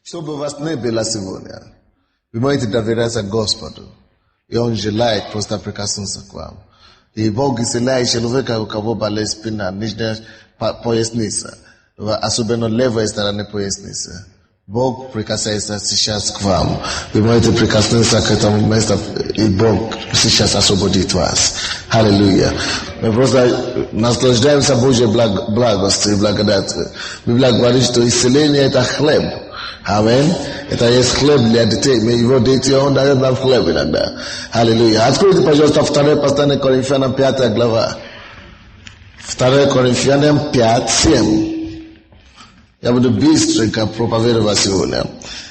Чтобы вас не было сегодня, вы можете доверяться Господу, и Он желает просто прикоснуться к вам. И Бог исцеляет человека, у кого болит спина, нижняя поясница, особенно левая сторона поясницы. Бог прикасается сейчас к вам. Вы можете прикоснуться к этому месту, и Бог сейчас освободит вас. Аллилуйя. Мы просто наслаждаемся Божьей благостью и благодатью. Библия говорит, что исцеление – это хлеб. Аминь. Это есть хлеб для детей. Мы его дети, он дает нам хлеб иногда. Аллилуйя. Откройте, пожалуйста, 2 послание Коринфянам 5 глава. 2 Коринфянам 5, 7. Я буду быстренько проповедовать сегодня.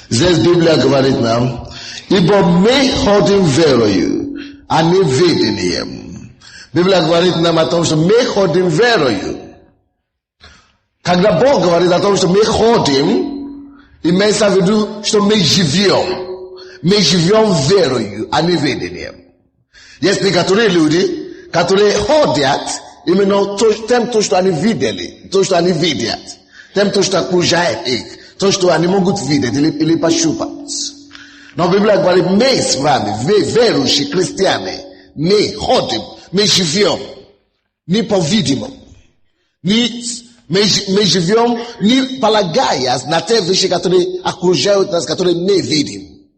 Здесь Библия говорит нам, ибо мы ходим верою, а не видением. Библия говорит нам о том, что мы ходим верою. Когда Бог говорит о том, что мы ходим, имеется в виду, что мы живем. Мы живем верою, а не видением. Есть некоторые люди, которые ходят именно тем, что они видели, то, что они видят. Тем, то, что окружает их, то, что они могут видеть или пощупать. Но Библия говорит, мы с вами, верующие христиане, мы ходим, мы живем, не по-видимому. Мы живем, не полагаясь на те вещи, которые окружают нас, которые мы видим.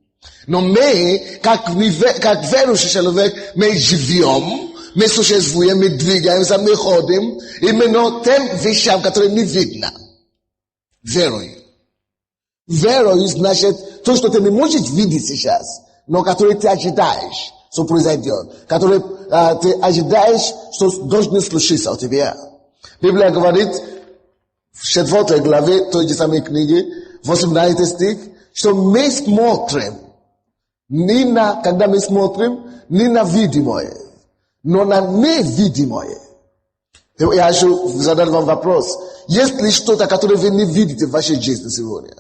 Но мы, как верующий человек, мы живем, мы существуем, мы двигаемся, мы ходим, именно тем вещам, которые не видно. Верою. Верою значит то, что ты не можешь видеть сейчас, но которое ты ожидаешь, что произойдет. Которое ты ожидаешь, что должно случиться у тебя. Библия говорит в 4 главе той же самой книги, 18 стих, что мы смотрим не на, когда мы смотрим, не на видимое, но на невидимое. Я хочу задать вам вопрос. Есть ли что-то, которое вы не видите в вашей жизни сегодня?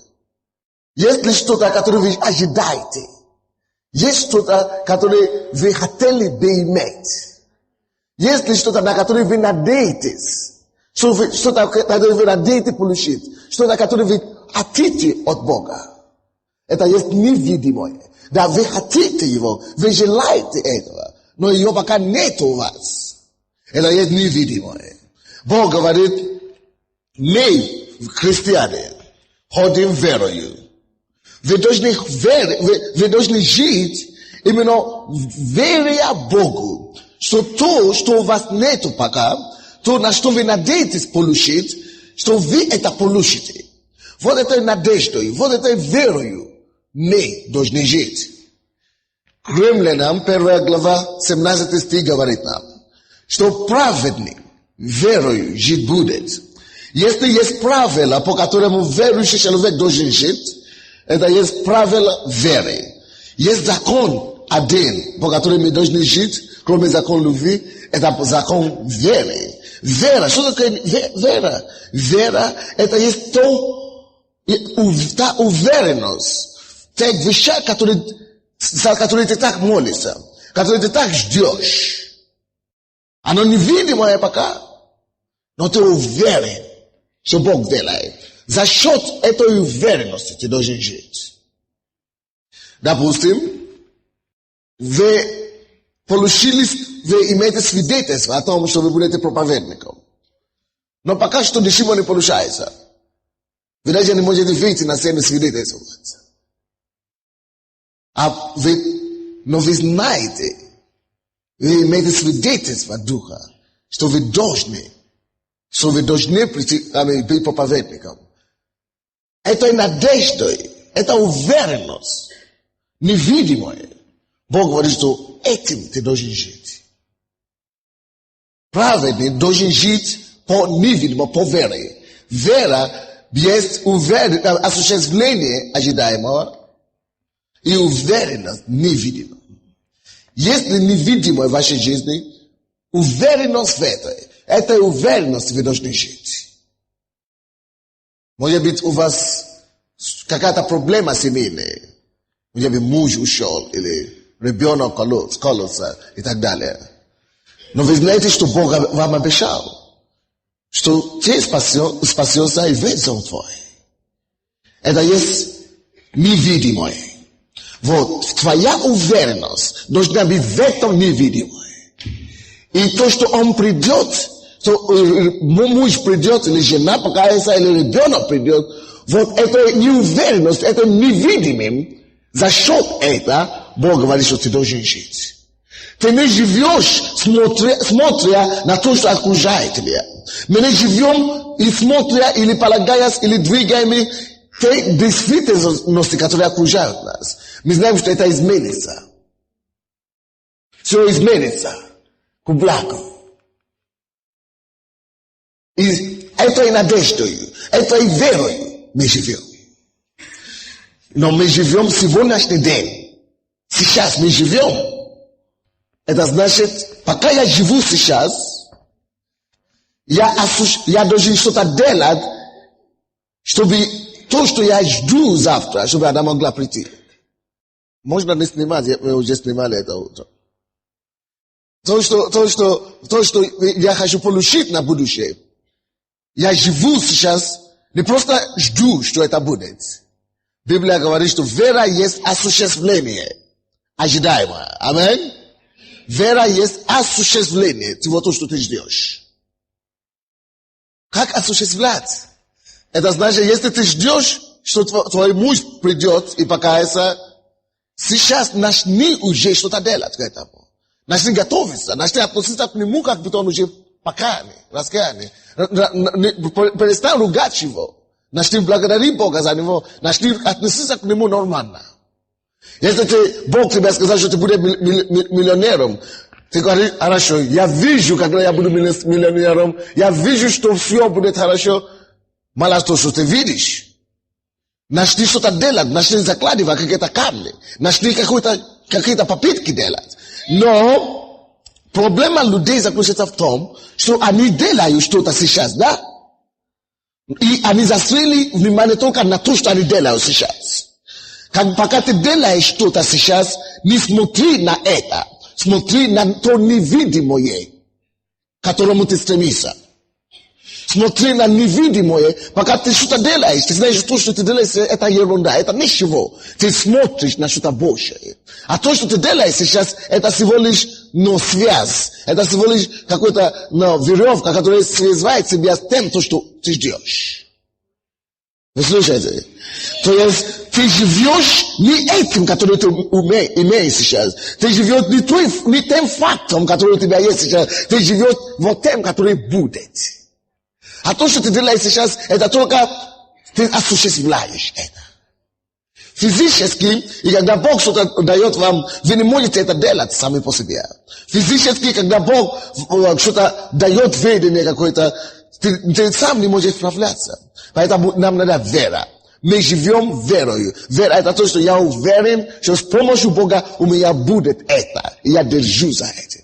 Есть ли что-то, которое вы ожидаете? Есть что-то, которое вы хотели бы иметь? Есть ли что-то, на которое вы надеетесь? Что-то, которое вы надеетесь получить? Что-то, которое вы хотите от Бога? Это есть невидимое. Да, вы хотите его, вы желаете этого, но его пока нет у вас. Это есть невидимое. Бог говорит, мы, христиане, ходим верою. Вы должны жить именно веря Богу, что то, что у вас нету пока, то, на что вы надеетесь получить, что вы это получите. Вот этой надеждой, вот этой верою мы должны жить. Римлянам 1 глава 17 стих говорит нам, что праведник верою жить будет. Если есть правила, по которому верующий человек должен жить, это есть правила веры. Есть закон один, по которому мы должны жить, кроме закона любви, это закон веры. Вера, что такое вера? Вера, это есть та уверенность в тех вещах, за которые ты так молишься, которые ты так ждешь. Оно невидимое пока, но ты уверен, что Бог делает. За счет этой уверенности ты должен жить. Допустим, вы имеете свидетельство о том, что вы будете проповедником. Но пока что ничего не получается. Вы даже не можете выйти на сцену свидетельствовать. Но вы знаете, вы имеете свидетельство Духа, что вы должны быть проповедником. Это надеждой, это уверенность, невидимое. Бог говорит, что этим ты должен жить. Праведник должен жить по невидимому, по вере. Вера есть осуществление ожидаемого и уверенность невидимая. Если невидимое в вашей жизни, уверенность в этой уверенности вы должны жить. Может быть, у вас какая-то проблема семейная. Может быть, муж ушел, или ребенок кололся, и так далее. Но вы знаете, что Бог вам обещал, что ты спасешься и весь дом твой. Это есть невидимо е. Вот, твоя уверенность должна быть в этом невидимом. И то, что он придет, что муж придет, или жена покается, или ребенок придет, вот это неуверенность, это невидимым. За счет этого Бог говорит, что ты должен жить. Ты не живешь, смотря на то, что окружает тебя. Мы не живем и смотря, или полагаясь, или двигаем те действительности, которые окружают нас. Мы знаем, что это изменится. Все изменится к благу. И этой надеждой, этой верой мы живем. Но мы живем сегодняшний день. Сейчас мы живем. Это значит, пока я живу сейчас, я должен что-то делать, чтобы то, что я жду завтра, чтобы она могла прийти. Можно не снимать, мы уже снимали это утро. То, что я хочу получить на будущее. Я живу сейчас, не просто жду, что это будет. Библия говорит, что вера есть осуществление ожидаемое. Аминь. Вера есть осуществление того, что ты ждешь. Как осуществлять? Это значит, если ты ждешь, что твой муж придет и покается, сейчас начни уже что-то делать к этому. Начни готовиться, начни относиться к нему, как будто он уже покаянный, раскаянный. Перестань ругать его. Начни благодарить Бога за него. Начни относиться к нему нормально. Если Бог тебе сказал, что ты будешь миллионером, ты говоришь, хорошо, я вижу, когда я буду миллионером, я вижу, что все будет хорошо. Мало то, что ты видишь. Начни что-то делать, начни закладывать какие-то камни, начни какие-то попытки делать. Но проблема людей заключается в том, что они делают что-то сейчас, да? И они застряли внимание только на то, что они делают сейчас. Пока ты делаешь что-то сейчас, не смотри на это. Смотри на то невидимое, к которому ты стремишься. Смотри на невидимое, пока ты что-то делаешь. Ты знаешь, что ты делаешь, это ерунда, это ничего. Ты смотришь на что-то большее. А то, что ты делаешь сейчас, это всего лишь связь. Это всего лишь какая-то веревка, которая связывает тебя с тем, что ты ждешь. Вы слушаете? То есть ты живешь не этим, который ты имеешь сейчас. Ты живешь не тем фактом, который у тебя есть сейчас. Ты живешь вот тем, который будет. А то, что ты делаешь сейчас, это только ты осуществляешь это. Физически, и когда Бог что-то дает вам, вы не можете это делать сами по себе. Физически, когда Бог что-то дает ведение какое-то, ты сам не можешь справляться. Поэтому нам надо вера. Мы живем верою. Вера — это то, что я уверен, что с помощью Бога у меня будет это. И я держу за этим.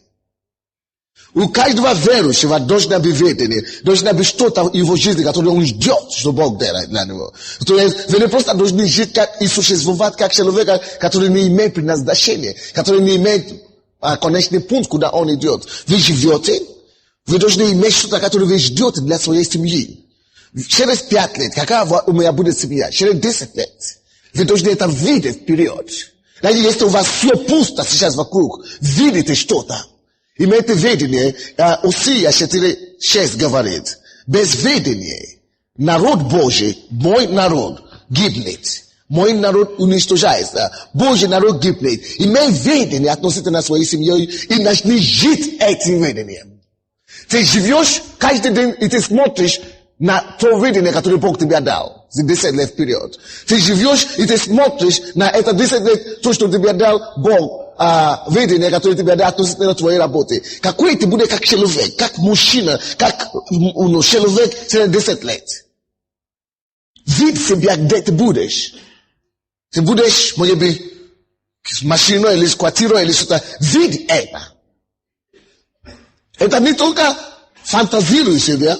У каждого верующего должно быть ведение, должно быть что-то в его жизни, которое он ждет, что Бог делает для него. То есть вы не просто должны жить как и существовать как человек, который не имеет предназначения, который не имеет конечный пункт, куда он идет. Вы живете, вы должны иметь что-то, которое вы ждете для своей семьи. Через 5 лет, какая у меня будет семья? Через 10 лет. Вы должны это видеть вперед. Даже если у вас все пусто сейчас вокруг, видите что-то. Имейте ведение, Осия 4:6 говорит, без ведения народ Божий, мой народ, гибнет. Мой народ уничтожается. Божий народ гибнет. Имей ведение относительно своей семьей и начни жить этим ведением. Ты живешь каждый день и ты смотришь на то видение, которое Бог тебе дал за 10 лет вперед. Ты живешь и ты смотришь на это 10 лет, то, что тебе дал Бог. Видение, которое тебе дал относительно твоей работы. Какой ты будешь как человек, как мужчина, как человек через 10 лет. Видь себя, где ты будешь. Ты будешь, может быть, с машиной или с квартирой или что-то. Видь это. Это не только фантазируй себя.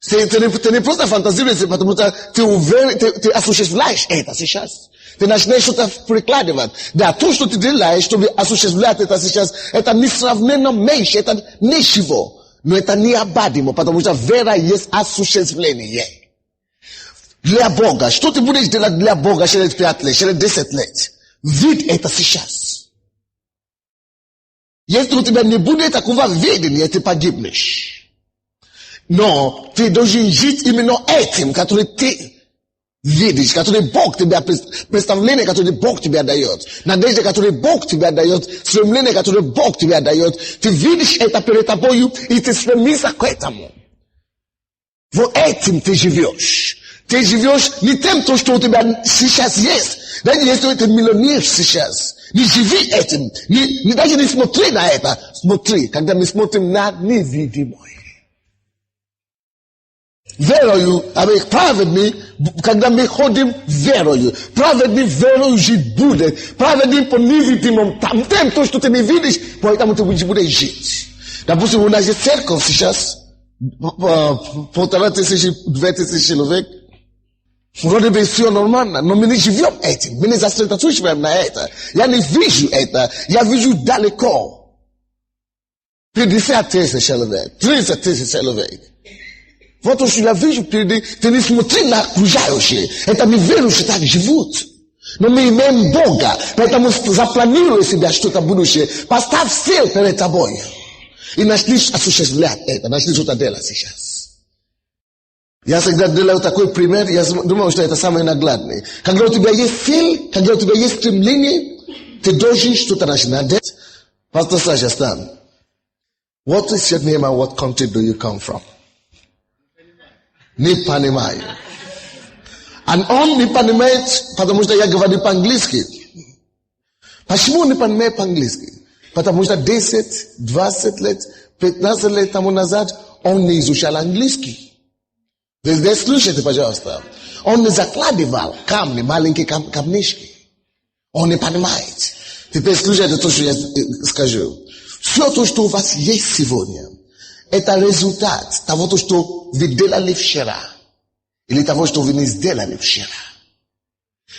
Ты не просто фантазируешь, потому что ты уверен, ты осуществляешь это сейчас. Ты начинаешь что-то прикладывать. Да, то, что ты делаешь, чтобы осуществлять это сейчас, это несравненно меньше, это ничего. Но это необходимо, потому что вера есть осуществление. Для Бога. Что ты будешь делать для Бога через 5 лет, через 10 лет? Вид это сейчас. Если у тебя не будет такого видения, ты погибнешь. Но ты должен жить именно этим, который ты видишь, который Бог тебе, представление, которое Бог тебе дает, надежда, которую Бог тебе дает, стремление, которое Бог тебе дает. Ты видишь это перед тобою, и ты стремишься к этому. Вот этим ты живешь. Ты живешь не тем, что у тебя сейчас есть. Даже если ты миллионер сейчас, не живи этим. Даже не смотри на это. Смотри, когда мы смотрим на невидимое. Верою, праведный, когда мы ходим верою. Праведный верою жить будет. Праведный по невидимому. Там тем, что ты не видишь, поэтому ты будешь жить. Допустим, у нас есть церковь сейчас. 1500-2000 человек. Вроде бы все нормально, но мы не живем этим. Мы не сосредоточиваем на это. Я не вижу это. Я вижу далеко. 50 тысяч человек, 30 тысяч человек. Вот что я вижу впереди. Ты не смотри на окружающие. Это не верующие так живут. Но мы имеем Бога. Поэтому запланируй себе что-то будущее. Поставь цель перед тобой. И начни осуществлять это. Начни что-то делать сейчас. Я всегда делаю такой пример, я думаю, что это самый наглядный. Когда у тебя есть цель, когда у тебя есть стремление, ты должен что-то начинать. Pastor Sasha, stand. What is your name and what country do you come from? Не понимаю. And он не понимает, потому что я говорю по-английски. Почему не понимает по-английски? Потому что 10, 20 лет, 15 лет тому назад он не изучал английский. Везде слушайте, пожалуйста. Он не закладывал камни, маленькие камнишки. Он не понимает. Теперь слушайте то, что я скажу. Все то, что у вас есть сегодня, это результат того, что вы делали вчера. Или того, что вы не сделали вчера.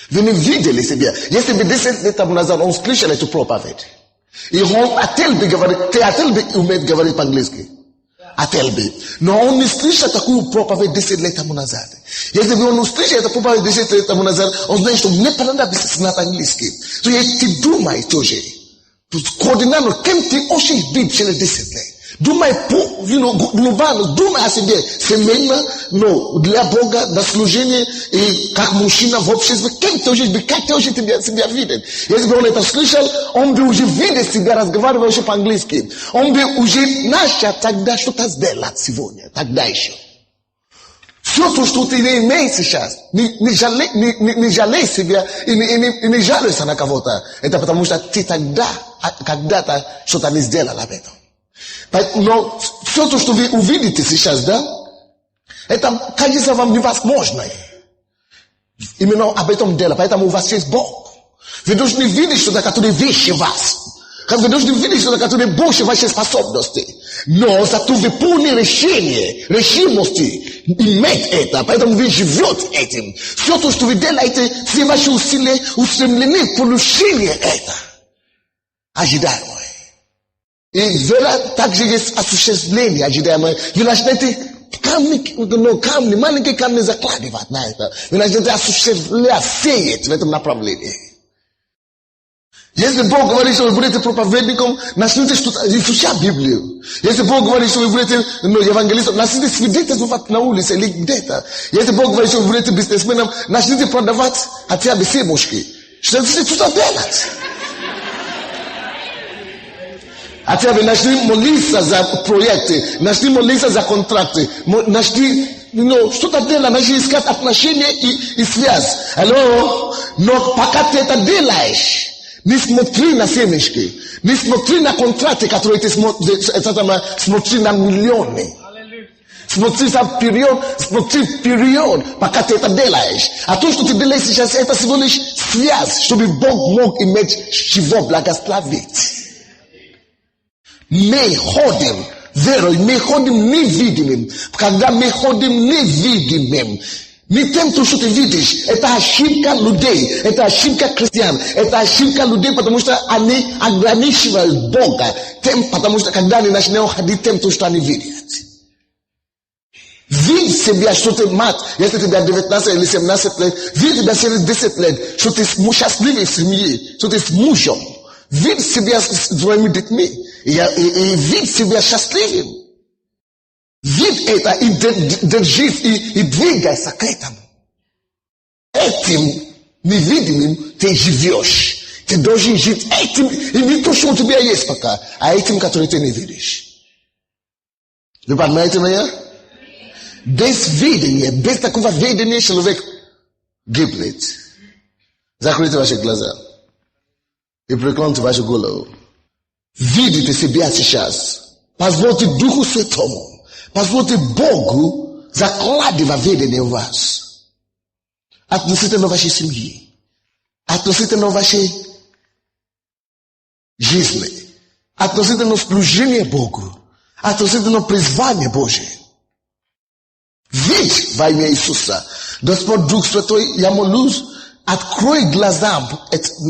Вы не видели себя. Если бы 10 лет тому назад он слышал эту проповедь, и он отель бы умеет говорить по-английски. Отель. Но он не слышал такую проповедь 10 лет тому назад. Если бы он услышал эту проповедь 10 лет тому назад, он знает, что мне понадобится знать английский. То есть ты думай тоже. Координатор, кем ты очень бить через 10 лет. Думай глобально, думай о себе семейно, но для Бога, для служения и как мужчина в обществе, кем ты уже быть, как ты уже себя видит. Если бы он это слышал, он бы уже видел себя разговаривающим по-английски. Он бы уже начал тогда что-то сделать сегодня, тогда еще. Все то, что ты не имеешь сейчас, не жалей себя и не жалуйся на кого-то. Это потому что ты тогда, когда-то что-то не сделал об этом. Но все то, что вы увидите сейчас, да, это кажется вам невозможно. Именно об этом дело. Поэтому у вас есть Бог. Вы должны видеть что-то, которое выше вас. Вы должны видеть что-то, которое больше вашей способности. Но зато вы полны решимости иметь это. Поэтому вы живете этим. Все то, что вы делаете, все ваши усилия устремлены в получение это. Ожидаемое. И вера также есть осуществление ожидаемое. Вы начнете камни, маленькие камни закладывать на это. Вы начнете осуществлять, сеять в этом направлении. Если Бог говорит, что вы будете проповедником, начните изучать Библию. Если Бог говорит, что вы будете евангелистом, начните свидетельствовать на улице или где-то. Если Бог говорит, что вы будете бизнесменом, начните продавать хотя бы семушки. Что что-то делать. Хотя бы начни молиться за проекты, начни молиться за контракты, начни что-то делать, начни искать отношения и связь. Алло? Но пока ты это делаешь, не смотри на семечки, не смотри на контракты, которые ты смотри на миллионы. Смотри вперед, пока ты это делаешь. А то, что ты делаешь сейчас, это всего лишь связь, чтобы Бог мог иметь чего благословить. Мы ходим верой, мы ходим невидимым. Когда мы ходим невидимым, не тем, что ты видишь, это ошибка людей, это ошибка христиан, это ошибка людей, потому что они ограничивают Бога, тем, потому что когда они начинают ходить тем, что они видят. Vidi себя, что ты мать, если тебя 19 или 17 лет, види тебя через 10 лет, что ты счастливый в семье, что ты с мужем. Види себя с твоими детьми, и види себя счастливым. Види это, и держись, и двигайся к этому. Этим невидимым ты живешь. Ты должен жить этим, и не то, что у тебя есть пока, а этим, который ты не видишь. Вы понимаете меня? Без видения, без такого видения человек гибнет. Закройте ваши глаза и преклоните вашу голову. Видите себя сейчас. Позвольте Духу Святому, позвольте Богу закладывать видение в вас. Относительно вашей семьи, относительно вашей жизни, относительно служения Богу, относительно призвания Божьего. Видь во имя Иисуса. Господь Дух Святой, я молюсь, открой глаза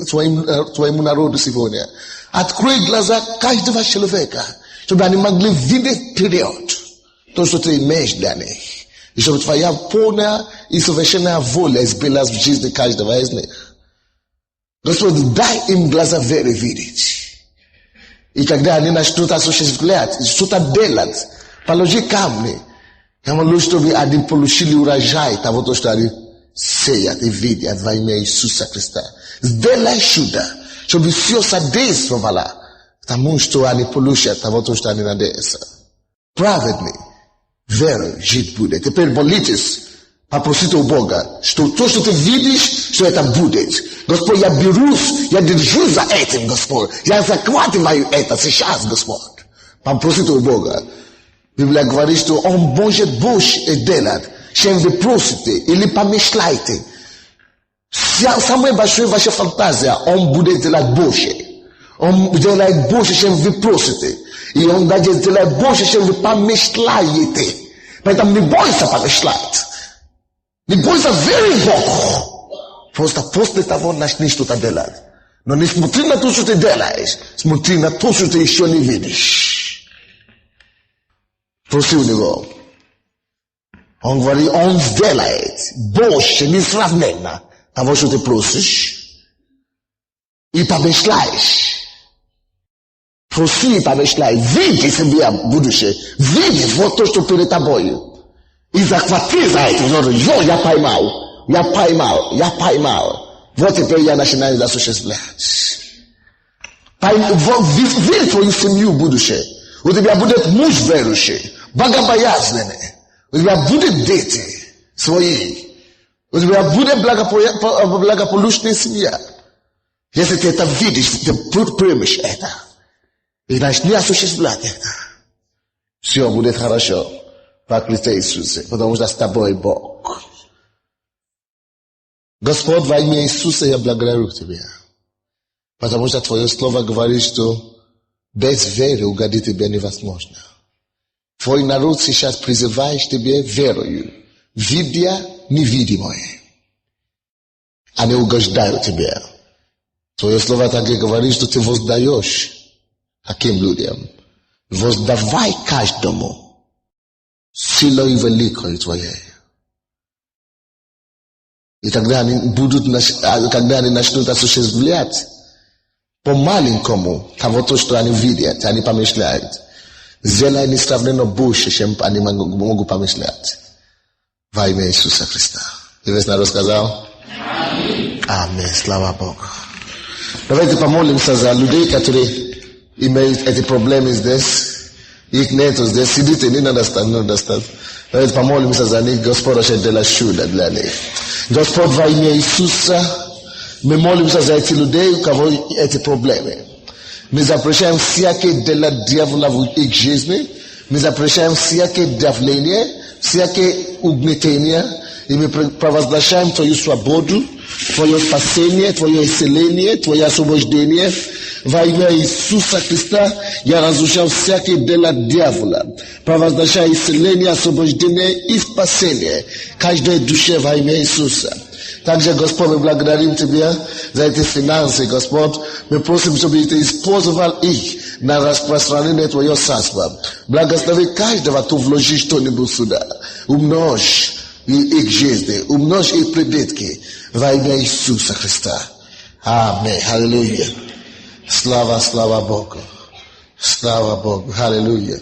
твоему народу сегодня. Открой глаза каждого человека, чтобы они могли видеть вперед то, что ты имеешь для них. И чтобы твоя полная и совершенная воля избилась в жизни каждого из них. Господь, дай им глаза веры видеть. И когда они начнут осуществлять, что-то делать, положи камни. Я молюсь, чтобы они получили урожай того, что они сеят и видят во имя Иисуса Христа. Сделай чудо, чтобы все содействовало тому, что они получат того, что они надеются. Праведный верой жить будет. Теперь молитесь, попросите у Бога, что то, что ты видишь, что это будет. Господь, я берусь, я держусь за этим, Господь. Я захватываю это сейчас, Господь. Попросите у Бога. Библия говорит, что Он может больше делать, чем вы просите или помышляете. Самая большая ваша фантазия, Он будет делать больше. Он делает больше, чем вы просите. И Он даже делает больше, чем вы помышляете. Поэтому не бойся помышлять. Не бойся верить в Бога. Просто после того начни что-то делать. Но не смотри на то, что ты делаешь. Смотри на то, что ты еще не видишь. Проси у Него. Он говорит, Он сделает больше, несравненно того, что ты просишь. И помышляешь. Проси и помышляй. Види себе будущее. Види вот то, что перед тобой. И захвати за это. Я поймал. Я поймал. Я поймал. Вот теперь я начинаю осуществлять. Види твою семью будущее. У тебя будет муж верующий, богобоязненный. У тебя будет дети свои. У тебя будет благополучная семья. Если ты это видишь, ты примешь это. И начни осуществлять это. Все будет хорошо во Христе Иисусе, потому что с тобой Бог. Господь, во имя Иисуса я благодарю Тебя. Потому что Твое Слово говорит, что без веры угодить Тебе невозможно. Твой народ сейчас призывает Тебе верою, видя невидимое. Они угождают Тебе. Твое Слово также говорит, что Ты воздаешь таким людям. Воздавай каждому силой великой Твоей. И тогда они когда они начнут осуществлять по-маленькому того, что они видят, они помышляют. Сделай несравненно больше, чем они могут помышлять. Во имя Иисуса Христа. И весь народ сказал? Аминь. Слава Богу. Давайте помолимся за людей, которые имеют эти проблемы здесь. Их нету здесь. Сидите, не надо стать. Давайте помолимся за них. Господь вообще делает чудо для них. Господь, во имя Иисуса, мы молимся за эти людей, у кого эти проблемы. Мы запрещаем всякое дело дьявола в их жизни. Мы запрещаем всякое давление, всякое угнетение. И мы провозглашаем Твою свободу, Твое спасение, Твое исцеление, Твое освобождение. Во имя Иисуса Христа я разрушаю всякое дело дьявола. Провозглашаю исцеление, освобождение и спасение каждой душе во имя Иисуса. Также, Господь, мы благодарим Тебя за эти финансы, Господь. Мы просим, чтобы Ты использовал их на распространение Твоего царства. Благослови каждого, кто вложит что-нибудь сюда. Умножь их жизни, умножь их прибытки во имя Иисуса Христа. Аминь. Аллилуйя. Слава Богу. Слава Богу. Аллилуйя.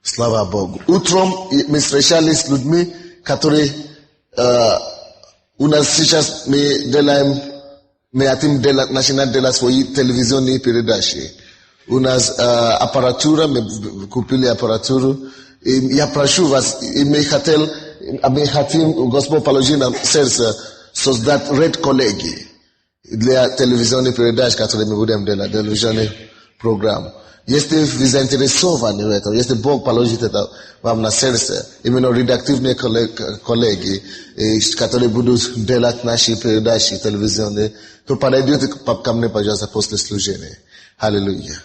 Слава Богу. Утром мы встречались с людьми, которые у нас сейчас мы хотим начинать делать свои телевизионные передачи. У нас аппаратура, мы купили аппаратуру. И я прошу вас, и мы хотим, Господь положил нам сердце создать коллеги для телевизионных передач, которые мы будем делать, телевизионный программ. Если вы заинтересованы в этом, если Бог положит это вам на сердце, именно редактивные коллеги, которые будут делать наши передачи телевизионные, то подойдите ко мне, пожалуйста, после служения. Аллилуйя.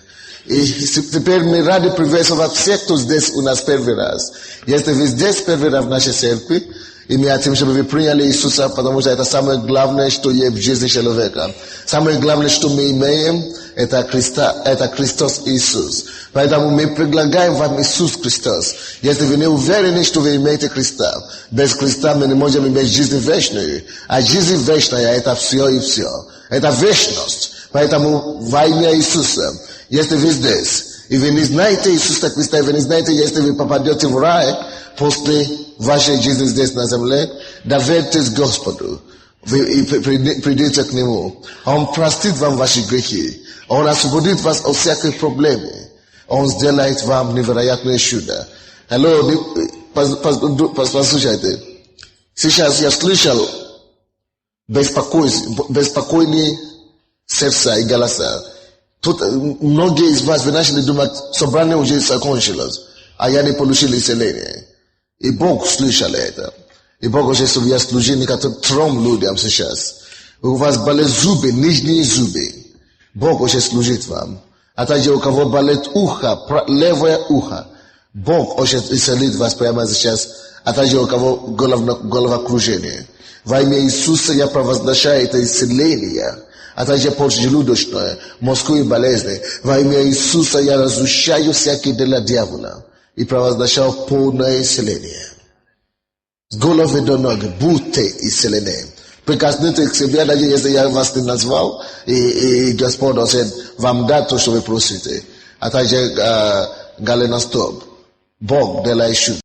И теперь мы рады приветствовать всех, кто здесь у нас первый раз. Если вы здесь первый раз в нашей церкви, и мы хотим, чтобы вы приняли Иисуса, потому что это самое главное, что есть в жизни человека. Самое главное, что мы имеем, это Христос Иисус. Поэтому мы предлагаем вам Иисус Христос. Если вы не уверены, что вы имеете Христа, без Христа мы не можем иметь жизнь вечную. А жизнь вечная – это все и все. Это вечность. Поэтому во имя Иисуса, если вы здесь, и вы не знаете Иисуса Христа, и вы не знаете, если вы попадете в рай после вашей жизни здесь на земле, доверьтесь Господу и придите к Нему. Он простит вам ваши грехи. Он освободит вас от всяких проблем. Он сделает вам невероятное чудо. Алло, послушайте. Сейчас я слышал беспокойные сердца и голоса. Тут многие из вас вы начали думать, собрание уже закончилось, а я не получил исцеление. И Бог слышал это. И Бог хочет, чтобы я служил некоторым людям сейчас. У вас болят зубы, нижние зубы. Бог хочет служить вам. А также у кого болит ухо, левое ухо. Бог хочет исцелить вас прямо сейчас. А также у кого головокружение. Во имя Иисуса я провозглашаю это исцеление. А также поджелудочное, мозговые болезни. Во имя Иисуса я разрушаю всякие дела дьявола и провозглашаю полное исцеление. С головы до ноги будьте исцелены. Прикоснитесь к себе, даже если я вас не назвал, и Господь вам дать то, что вы просите. А также голеностоп. Бог делает чудо.